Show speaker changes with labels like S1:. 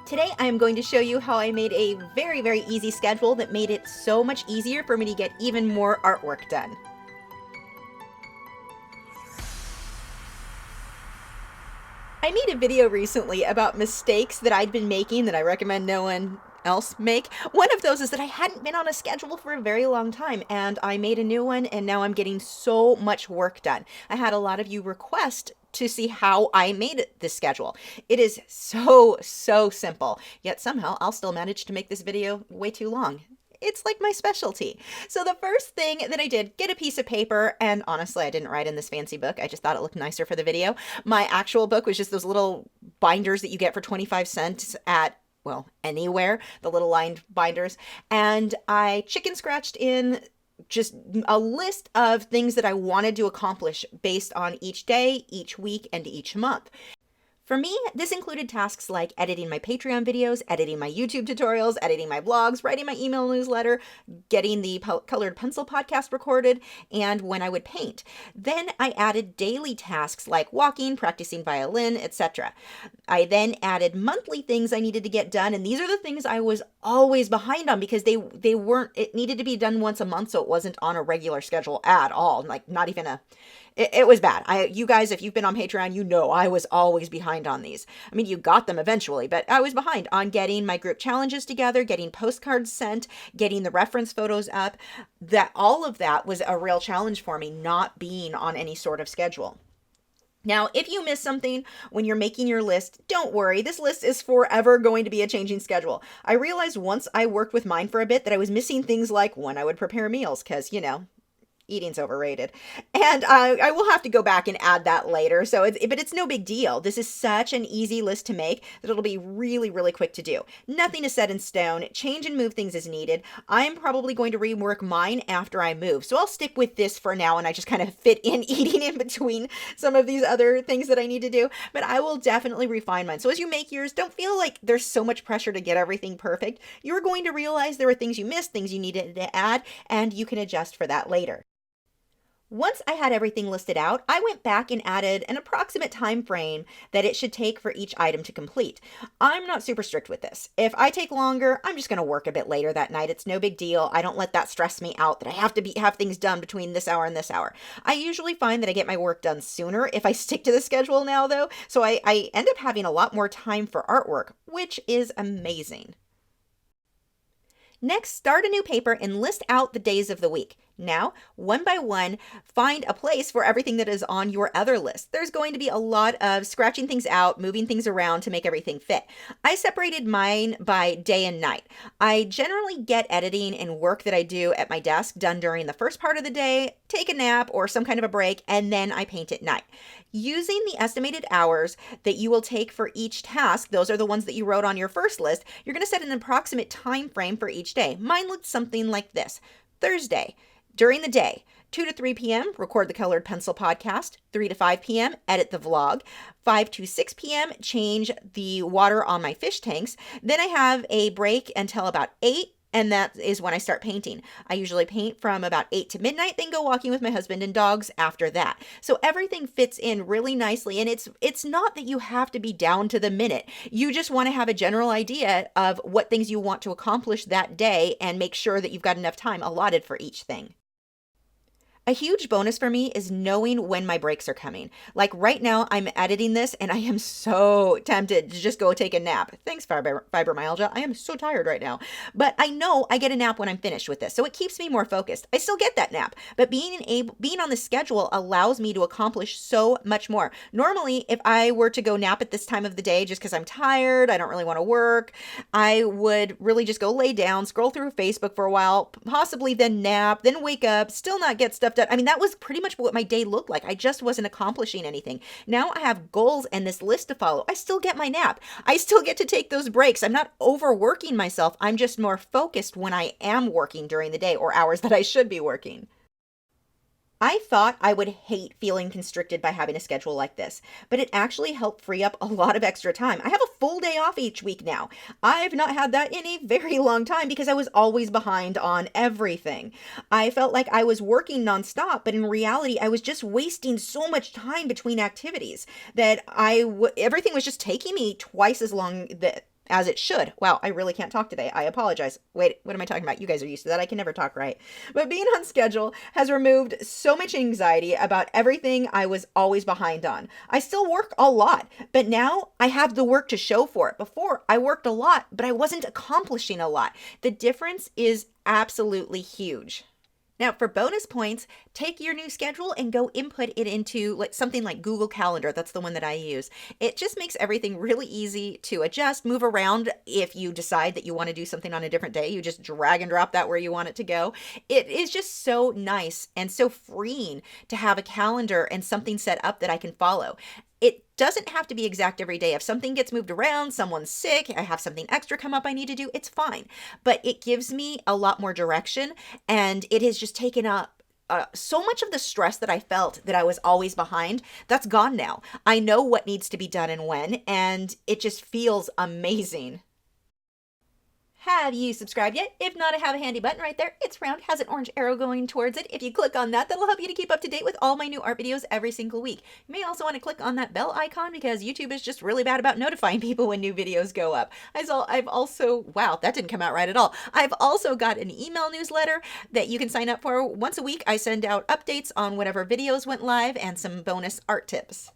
S1: Today I am going to show you how I made a very easy schedule that made it so much easier for me to get even more artwork done. I made a video recently about mistakes that I'd been making that I recommend no one else make. One of those is that I hadn't been on a schedule for a very long time, and I made a new one, and now I'm getting so much work done. I had a lot of you request to see how I made this schedule. It is so simple, yet somehow I'll still manage to make this video way too long. It's like my specialty. So the first thing that I did, get a piece of paper, and honestly, I didn't write in this fancy book. I just thought it looked nicer for the video. My actual book was just those little binders that you get for 25 cents at, well, anywhere, the little lined binders. And I chicken scratched in just a list of things that I wanted to accomplish based on each day, each week, and each month. For me, this included tasks like editing my Patreon videos, editing my YouTube tutorials, editing my blogs, writing my email newsletter, getting the Colored Pencil podcast recorded, and when I would paint. Then I added daily tasks like walking, practicing violin, etc. I then added monthly things I needed to get done, and these are the things I was always behind on because they weren't, it needed to be done once a month, so it wasn't on a regular schedule at all, like not even a... It was bad. You guys, if you've been on Patreon, you know I was always behind on these. I mean, you got them eventually, but I was behind on getting my group challenges together, getting postcards sent, getting the reference photos up. All of that was a real challenge for me, not being on any sort of schedule. Now, if you miss something when you're making your list, don't worry. This list is forever going to be a changing schedule. I realized once I worked with mine for a bit that I was missing things like when I would prepare meals, because, you know, eating's overrated. And I will have to go back and add that later. But it's no big deal. This is such an easy list to make that it'll be really quick to do. Nothing is set in stone. Change and move things as needed. I'm probably going to rework mine after I move. So I'll stick with this for now, and I just kind of fit in eating in between some of these other things that I need to do. But I will definitely refine mine. So as you make yours, don't feel like there's so much pressure to get everything perfect. You're going to realize there are things you missed, things you needed to add, and you can adjust for that later. Once I had everything listed out, I went back and added an approximate time frame that it should take for each item to complete. I'm not super strict with this. If I take longer, I'm just going to work a bit later that night. It's no big deal. I don't let that stress me out that I have to have things done between this hour and this hour. I usually find that I get my work done sooner if I stick to the schedule now, though, so I end up having a lot more time for artwork, which is amazing. Next, start a new paper and list out the days of the week. Now, one by one, find a place for everything that is on your other list. There's going to be a lot of scratching things out, moving things around to make everything fit. I separated mine by day and night. I generally get editing and work that I do at my desk done during the first part of the day, take a nap or some kind of a break, and then I paint at night. Using the estimated hours that you will take for each task, those are the ones that you wrote on your first list, you're going to set an approximate time frame for each day. Mine looked something like this. Thursday, during the day, 2 to 3 p.m., record the Colored Pencil podcast. 3 to 5 p.m., edit the vlog. 5 to 6 p.m., change the water on my fish tanks. Then I have a break until about 8, and that is when I start painting. I usually paint from about 8 to midnight, then go walking with my husband and dogs after that. So everything fits in really nicely, and it's not that you have to be down to the minute. You just want to have a general idea of what things you want to accomplish that day and make sure that you've got enough time allotted for each thing. A huge bonus for me is knowing when my breaks are coming. Like right now, I'm editing this and I am so tempted to just go take a nap. Thanks, fibromyalgia. I am so tired right now. But I know I get a nap when I'm finished with this, so it keeps me more focused. I still get that nap, but being on the schedule allows me to accomplish so much more. Normally, if I were to go nap at this time of the day just because I'm tired, I don't really want to work, I would really just go lay down, scroll through Facebook for a while, possibly then nap, then wake up, still not get stuff done. I mean, that was pretty much what my day looked like. I just wasn't accomplishing anything. Now I have goals and this list to follow. I still get my nap. I still get to take those breaks. I'm not overworking myself. I'm just more focused when I am working during the day or hours that I should be working. I thought I would hate feeling constricted by having a schedule like this, but it actually helped free up a lot of extra time. I have a full day off each week now. I've not had that in a very long time because I was always behind on everything. I felt like I was working nonstop, but in reality, I was just wasting so much time between activities that everything was just taking me twice as long as it should. Wow, I really can't talk today. I apologize. Wait, what am I talking about? You guys are used to that. I can never talk right. But being on schedule has removed so much anxiety about everything I was always behind on. I still work a lot, but now I have the work to show for it. Before, I worked a lot, but I wasn't accomplishing a lot. The difference is absolutely huge. Now, for bonus points, take your new schedule and go input it into something like Google Calendar. That's the one that I use. It just makes everything really easy to adjust, move around. If you decide that you want to do something on a different day, you just drag and drop that where you want it to go. It is just so nice and so freeing to have a calendar and something set up that I can follow. It doesn't have to be exact every day. If something gets moved around, someone's sick, I have something extra come up I need to do, it's fine. But it gives me a lot more direction, and it has just taken up so much of the stress that I felt that I was always behind. That's gone now. I know what needs to be done and when, and it just feels amazing. Have you subscribed yet? If not, I have a handy button right there. It's round, has an orange arrow going towards it. If you click on that, that'll help you to keep up to date with all my new art videos every single week. You may also want to click on that bell icon because YouTube is just really bad about notifying people when new videos go up. I've also, wow, that didn't come out right at all. I've also got an email newsletter that you can sign up for. Once a week, I send out updates on whatever videos went live and some bonus art tips.